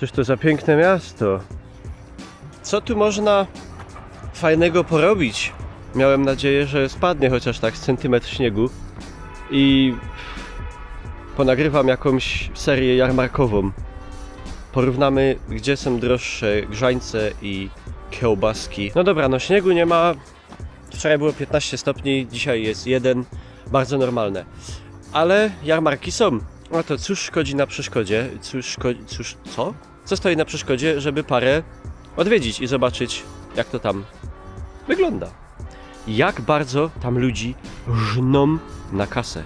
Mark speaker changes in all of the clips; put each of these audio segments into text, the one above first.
Speaker 1: Cóż to za piękne miasto. Co tu można fajnego porobić? Miałem nadzieję, że spadnie chociaż tak z centymetr śniegu i ponagrywam jakąś serię jarmarkową. Porównamy, gdzie są droższe grzańce i kiełbaski. No dobra, no śniegu nie ma. Wczoraj było 15 stopni, dzisiaj jest 1. Bardzo normalne. Ale jarmarki są. No to cóż szkodzi na przeszkodzie? Co? Co stoi na przeszkodzie, żeby parę odwiedzić i zobaczyć, jak to tam wygląda. Jak bardzo tam ludzi żną na kasę.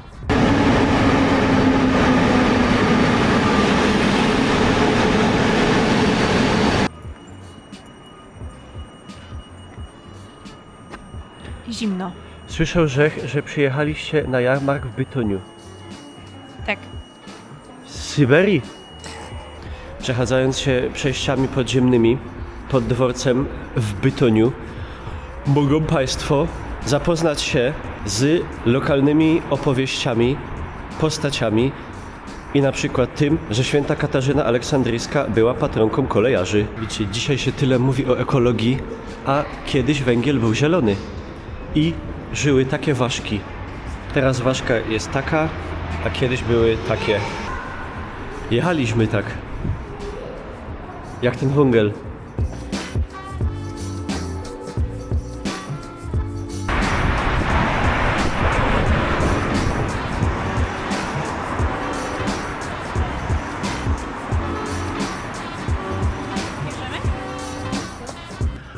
Speaker 2: Zimno.
Speaker 1: Słyszę, że przyjechaliście na jarmark w Bytomiu.
Speaker 2: Tak.
Speaker 1: Z Syberii? Przechadzając się przejściami podziemnymi pod dworcem w Bytomiu, mogą Państwo zapoznać się z lokalnymi opowieściami, postaciami i na przykład tym, że święta Katarzyna Aleksandryjska była patronką kolejarzy. Widzicie, dzisiaj się tyle mówi o ekologii, a kiedyś węgiel był zielony i żyły takie ważki. Teraz ważka jest taka, a kiedyś były takie. Jechaliśmy tak. Jak ten węgiel.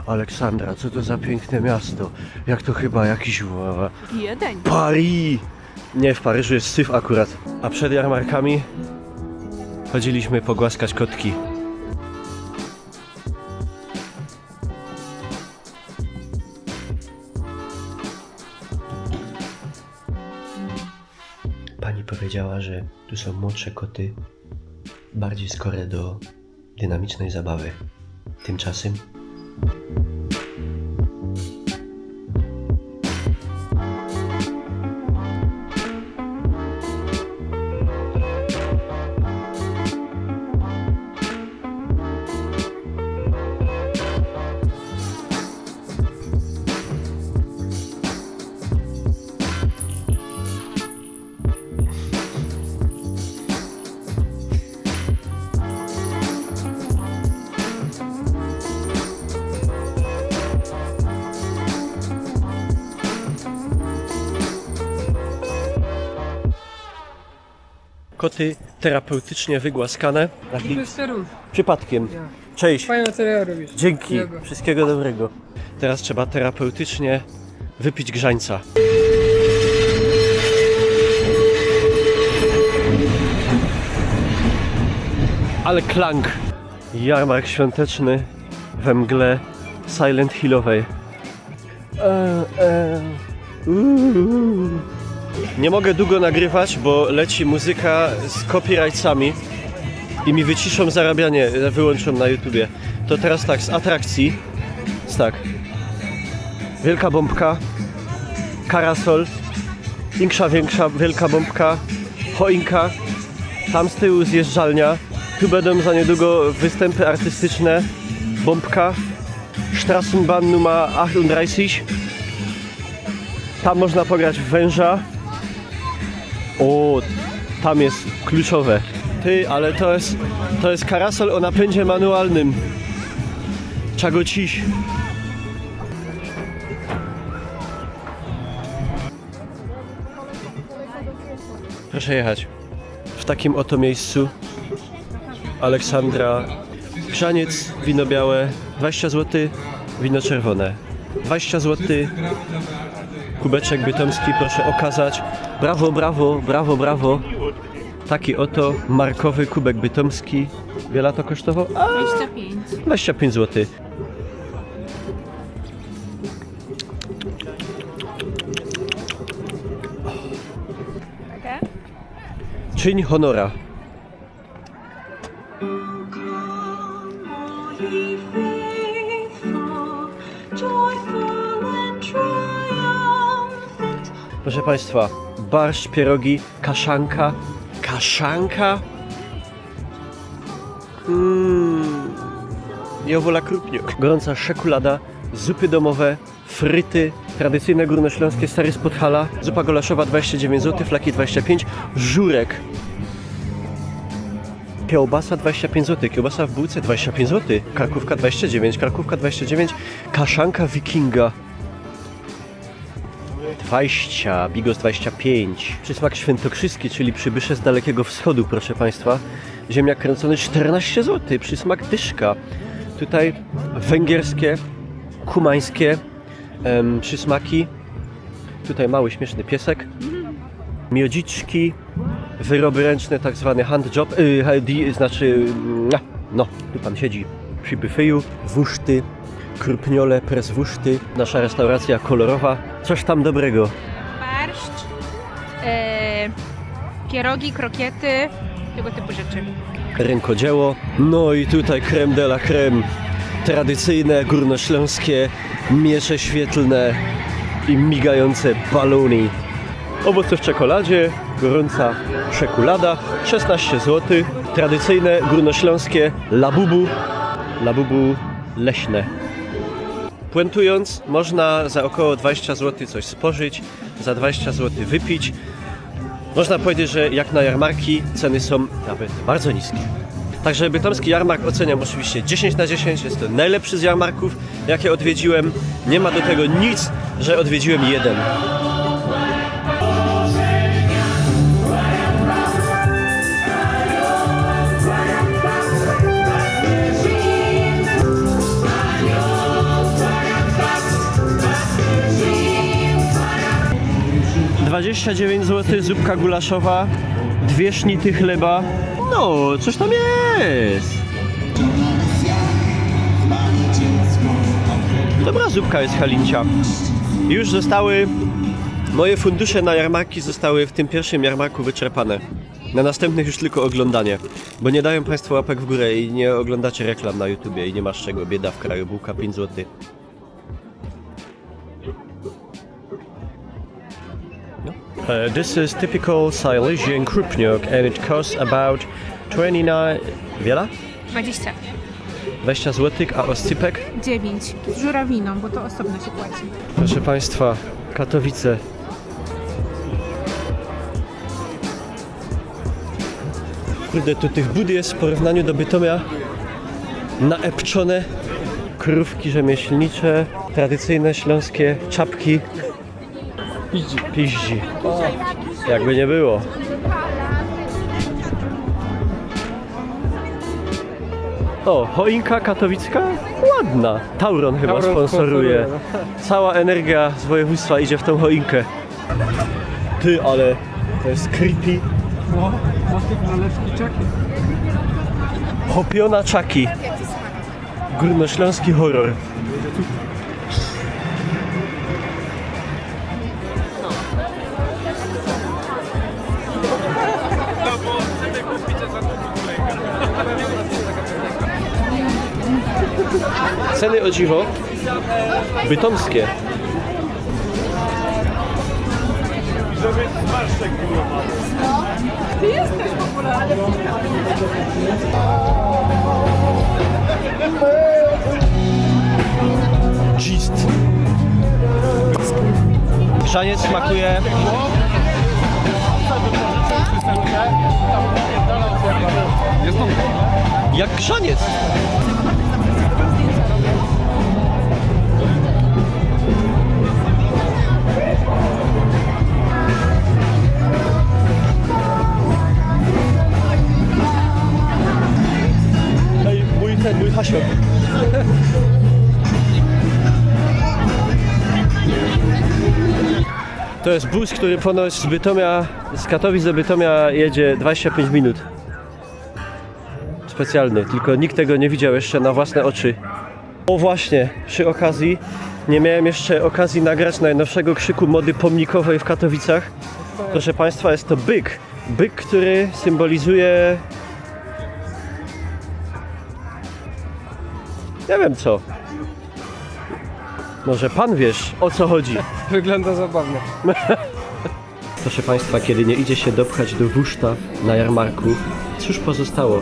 Speaker 1: Aleksandra, co to za piękne miasto. Jak to chyba jakiś...
Speaker 2: Wiedeń.
Speaker 1: Paris! Nie, w Paryżu jest syf akurat. A przed jarmarkami chodziliśmy pogłaskać kotki. Pani powiedziała, że tu są młodsze koty, bardziej skore do dynamicznej zabawy. Tymczasem koty terapeutycznie wygłaskane. Przypadkiem. Cześć.
Speaker 3: Fajna seria robisz.
Speaker 1: Dzięki.
Speaker 3: Miłego.
Speaker 1: Wszystkiego dobrego. Teraz trzeba terapeutycznie wypić grzańca. Ale klank. Jarmark świąteczny we mgle Silent Hillowej. Nie mogę długo nagrywać, bo leci muzyka z copyrightsami i mi wyciszą zarabianie, wyłączą na YouTubie. To teraz tak, z atrakcji jest tak. Wielka bombka, karasol, większa wielka bombka, choinka, tam z tyłu zjeżdżalnia, tu będą za niedługo występy artystyczne, bombka, Straßenbahn Nummer 38, tam można pograć w węża. O, tam jest kluczowe. Ty, ale to jest karasol o napędzie manualnym. Czego ciś? Proszę jechać. W takim oto miejscu Aleksandra. Grzaniec, wino białe 20 zł, wino czerwone 20 zł. Kubeczek bytomski, proszę okazać. Brawo, brawo, brawo, brawo. Taki oto markowy kubek bytomski. Wiele to kosztowało?
Speaker 2: 25.
Speaker 1: 25 zł.
Speaker 2: Okay.
Speaker 1: Czyń honora. Proszę Państwa, barszcz, pierogi, kaszanka. Kaszanka? Jowola krupniok. Gorąca czekolada, zupy domowe, fryty, tradycyjne górnośląskie stary z Podhala, zupa golaszowa 29 zł, flaki 25, żurek. Kiełbasa 25 zł, kiełbasa w bułce 25 zł, karkówka 29, kaszanka wikinga 20, bigos 25. Przysmak świętokrzyski, czyli przybysze z Dalekiego Wschodu, proszę Państwa. Ziemniak kręcony 14 zł, przysmak dyszka. Tutaj węgierskie, kumańskie przysmaki. Tutaj mały, śmieszny piesek. Miodziczki, wyroby ręczne, tak zwany handjob, tu pan siedzi przy byfeju, wuszty, krupniole, preswuszty, nasza restauracja kolorowa, coś tam dobrego.
Speaker 2: Barszcz, pierogi, krokiety, tego typu rzeczy.
Speaker 1: Rękodzieło, no i tutaj creme de la creme, tradycyjne górnośląskie miecze świetlne i migające balony. Owoce w czekoladzie, gorąca czekolada, 16 zł, tradycyjne górnośląskie labubu leśne. Puentując, można za około 20 zł coś spożyć, za 20 zł wypić. Można powiedzieć, że jak na jarmarki ceny są nawet bardzo niskie. Także bytomski jarmark oceniam oczywiście 10 na 10, jest to najlepszy z jarmarków, jakie odwiedziłem. Nie ma do tego nic, że odwiedziłem jeden. $29 zł, zupka gulaszowa, 2 sznity chleba. No, coś tam jest. Dobra zupka jest Halincia. Już zostały, moje fundusze na jarmarki zostały w tym pierwszym jarmarku wyczerpane. Na następnych już tylko oglądanie, bo nie dają Państwo łapek w górę i nie oglądacie reklam na YouTubie i nie masz czego, bieda w kraju, bułka 5 zł. This is typical Silesian krupniok and it costs about 29... Wiele?
Speaker 2: 20.
Speaker 1: 20 zł, a oscypek?
Speaker 2: 9. Z żurawiną, bo to osobno się płaci.
Speaker 1: Proszę Państwa, Katowice. Kurde, tu tych bud jest w porównaniu do Bytomia naepczone. Krówki rzemieślnicze, tradycyjne śląskie czapki. Piździ. O, jakby nie było. O, choinka katowicka? Ładna. Tauron chyba sponsoruje. Cała energia z województwa idzie w tą choinkę. Ty, ale to jest creepy.
Speaker 3: No, motyw nalewki czaki.
Speaker 1: Hopiona czaki. Górnośląski horror. Ceny o dziwo bytomskie.
Speaker 2: Ty jesteś popularny.
Speaker 1: Gist. Grzaniec smakuje jak grzaniec. Hej, mój hasiok. To jest bus, który ponoć z Katowic do Bytomia jedzie 25 minut. Specjalny, tylko nikt tego nie widział jeszcze na własne oczy. O właśnie, przy okazji, nie miałem jeszcze okazji nagrać najnowszego krzyku mody pomnikowej w Katowicach. Proszę Państwa, jest to byk. Byk, który symbolizuje... Nie wiem co. Może Pan wiesz, o co chodzi.
Speaker 3: Wygląda zabawnie.
Speaker 1: Proszę Państwa, kiedy nie idzie się dopchać do wuszta na jarmarku, cóż pozostało?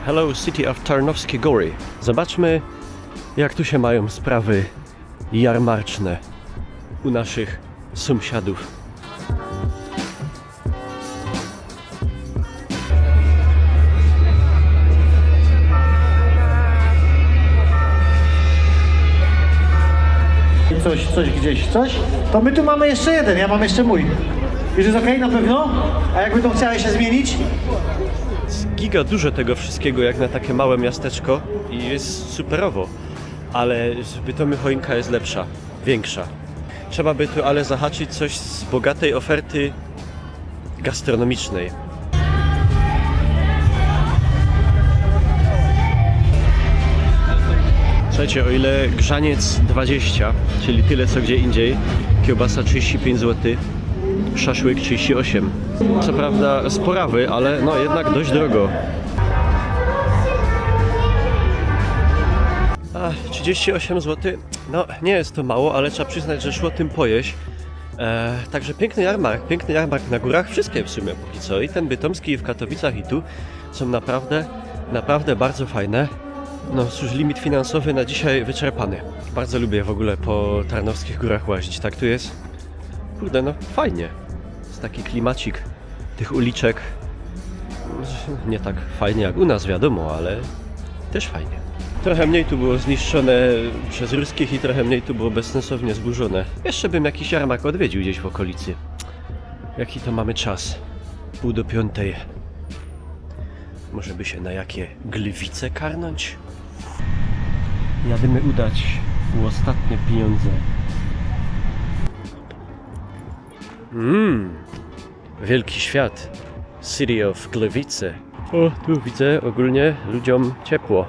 Speaker 1: Hello City of Tarnowskie Góry. Zobaczmy, jak tu się mają sprawy jarmarczne u naszych sąsiadów.
Speaker 4: Coś gdzieś, coś? To my tu mamy jeszcze jeden, ja mam jeszcze mój. Już jest okej, na pewno? A jakby to chciałeś się zmienić?
Speaker 1: Giga dużo tego wszystkiego jak na takie małe miasteczko i jest superowo, ale Bytomie choinka jest lepsza, większa. Trzeba by tu ale zahaczyć coś z bogatej oferty gastronomicznej. Słuchajcie, o ile grzaniec 20, czyli tyle co gdzie indziej, kiełbasa 35 zł, szaszłyk 38. Co prawda sporawy, ale no jednak dość drogo. 38 zł, no nie jest to mało, ale trzeba przyznać, że szło tym pojeść. Także piękny jarmark na górach, wszystkie w sumie póki co. I ten bytomski i w Katowicach i tu są naprawdę bardzo fajne. No cóż, limit finansowy na dzisiaj wyczerpany. Bardzo lubię w ogóle po Tarnowskich Górach łazić, tak tu jest. Kurde, no fajnie. Jest taki klimacik tych uliczek. Nie tak fajnie jak u nas, wiadomo, ale też fajnie. Trochę mniej tu było zniszczone przez ruskich i trochę mniej tu było bezsensownie zburzone. Jeszcze bym jakiś jarmark odwiedził gdzieś w okolicy. Jaki to mamy czas? 4:30. Może by się na jakie Gliwice karnąć? Jadymy udać u ostatnie pieniądze. Wielki świat. City of Gliwice. O, tu widzę ogólnie ludziom ciepło.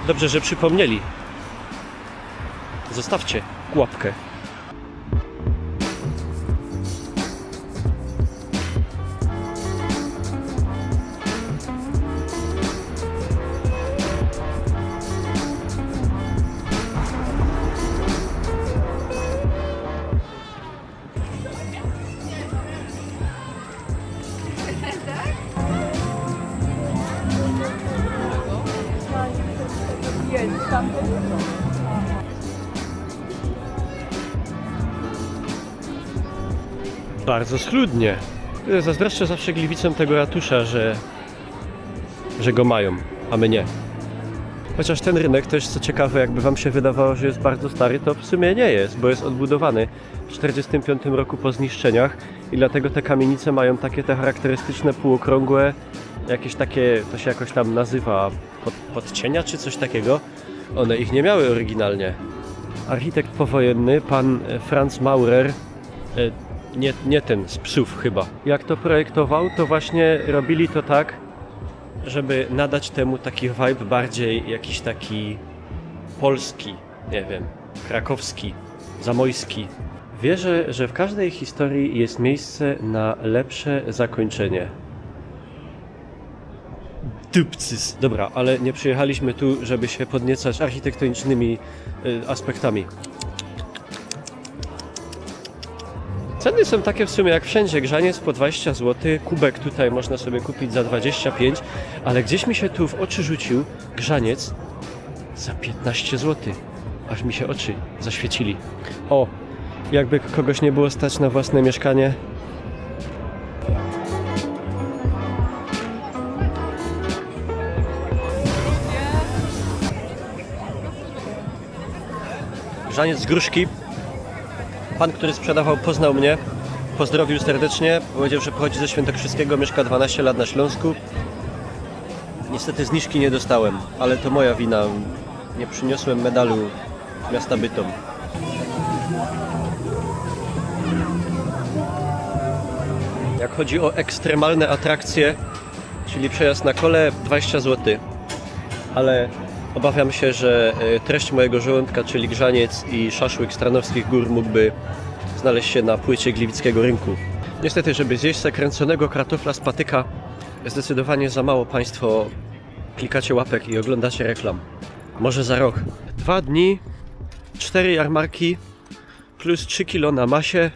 Speaker 1: Dobrze, że przypomnieli. Zostawcie łapkę. Bardzo schludnie. Zazdroszczę zawsze Gliwicom tego ratusza, że go mają, a my nie. Chociaż ten rynek też, co ciekawe, jakby wam się wydawało, że jest bardzo stary, to w sumie nie jest, bo jest odbudowany w 1945 roku po zniszczeniach i dlatego te kamienice mają takie te charakterystyczne półokrągłe, jakieś takie, to się jakoś tam nazywa podcienia czy coś takiego. One ich nie miały oryginalnie. Architekt powojenny, pan Franz Maurer, nie ten z psów chyba. Jak to projektował, to właśnie robili to tak, żeby nadać temu taki vibe bardziej jakiś taki polski, nie wiem, krakowski, zamojski. Wierzę, że w każdej historii jest miejsce na lepsze zakończenie. Dupcys. Dobra, ale nie przyjechaliśmy tu, żeby się podniecać architektonicznymi aspektami. Ceny są takie w sumie jak wszędzie. Grzaniec po 20 zł, kubek tutaj można sobie kupić za 25, ale gdzieś mi się tu w oczy rzucił grzaniec za 15 zł. Aż mi się oczy zaświecili. O, jakby kogoś nie było stać na własne mieszkanie. Grzaniec z Gruszki. Pan, który sprzedawał, poznał mnie, pozdrowił serdecznie, powiedział, że pochodzi ze Świętokrzyskiego, mieszka 12 lat na Śląsku. Niestety zniżki nie dostałem, ale to moja wina. Nie przyniosłem medalu miasta Bytom. Jak chodzi o ekstremalne atrakcje, czyli przejazd na kole, 20 zł. Ale obawiam się, że treść mojego żołądka, czyli grzaniec i szaszłyk z Tarnowskich Gór mógłby znaleźć się na płycie gliwickiego rynku. Niestety, żeby zjeść zakręconego kartofla z patyka, zdecydowanie za mało Państwo klikacie łapek i oglądacie reklam. Może za rok. 2 dni, 4 jarmarki, plus 3 kilo na masie,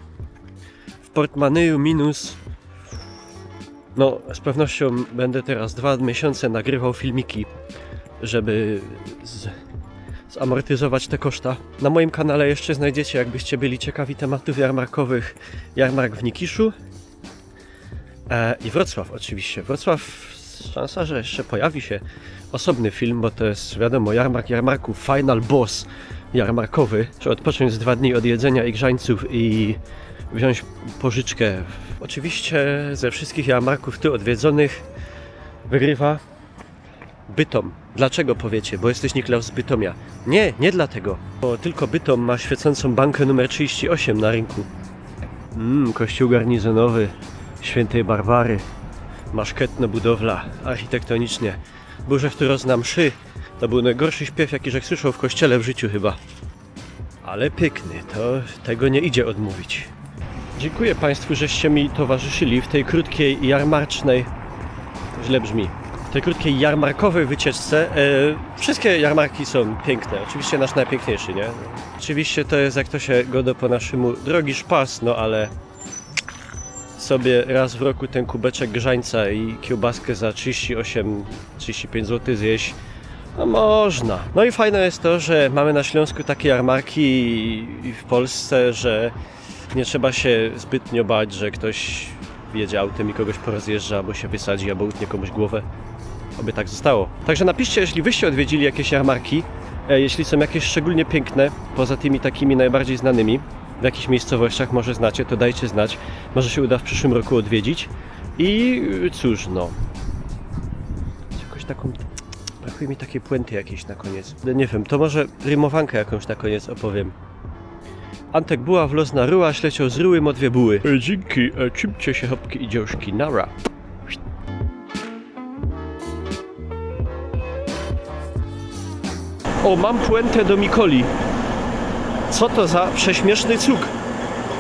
Speaker 1: w portmaneju minus No, z pewnością będę teraz 2 miesiące nagrywał filmiki, żeby zamortyzować te koszta. Na moim kanale jeszcze znajdziecie, jakbyście byli ciekawi tematów jarmarkowych, jarmark w Nikiszu i Wrocław oczywiście. Wrocław, szansa, że jeszcze pojawi się osobny film, bo to jest, wiadomo, jarmark jarmarków, final boss jarmarkowy. Trzeba odpocząć z 2 dni od jedzenia i grzańców i wziąć pożyczkę. Oczywiście ze wszystkich jarmarków tu odwiedzonych wygrywa Bytom. Dlaczego powiecie? Bo jesteś Niklaus z Bytomia. Nie, nie dlatego. Bo tylko Bytom ma świecącą bankę numer 38 na rynku. Kościół garnizonowy Świętej Barbary. Maszketna budowla, architektonicznie. Boże, kto rozna mszy. To był najgorszy śpiew, jaki żech słyszał w kościele w życiu chyba. Ale piękny, to tego nie idzie odmówić. Dziękuję Państwu, żeście mi towarzyszyli w tej krótkiej jarmarcznej, źle brzmi, w tej krótkiej jarmarkowej wycieczce. Wszystkie jarmarki są piękne, oczywiście nasz najpiękniejszy, nie? Oczywiście to jest, jak to się godo po naszemu, drogi szpas, no ale sobie raz w roku ten kubeczek grzańca i kiełbaskę za 38-35 zł zjeść, no można. No i fajne jest to, że mamy na Śląsku takie jarmarki i w Polsce, że nie trzeba się zbytnio bać, że ktoś jedzie autem i kogoś porozjeżdża, albo się wysadzi, albo utnie komuś głowę. Oby tak zostało. Także napiszcie, jeśli wyście odwiedzili jakieś jarmarki, jeśli są jakieś szczególnie piękne, poza tymi takimi najbardziej znanymi, w jakichś miejscowościach może znacie, to dajcie znać. Może się uda w przyszłym roku odwiedzić. I cóż, no. Jakoś taką... Brakuje mi takiej puenty jakiejś na koniec. Nie wiem, to może rymowankę jakąś na koniec opowiem. Antek buła w los na ryła, śleciał z ryły mo 2 buły. Dzięki, czymcie się hopki i dziołżki, nara. O, mam puentę do Mikoli. Co to za prześmieszny cuk?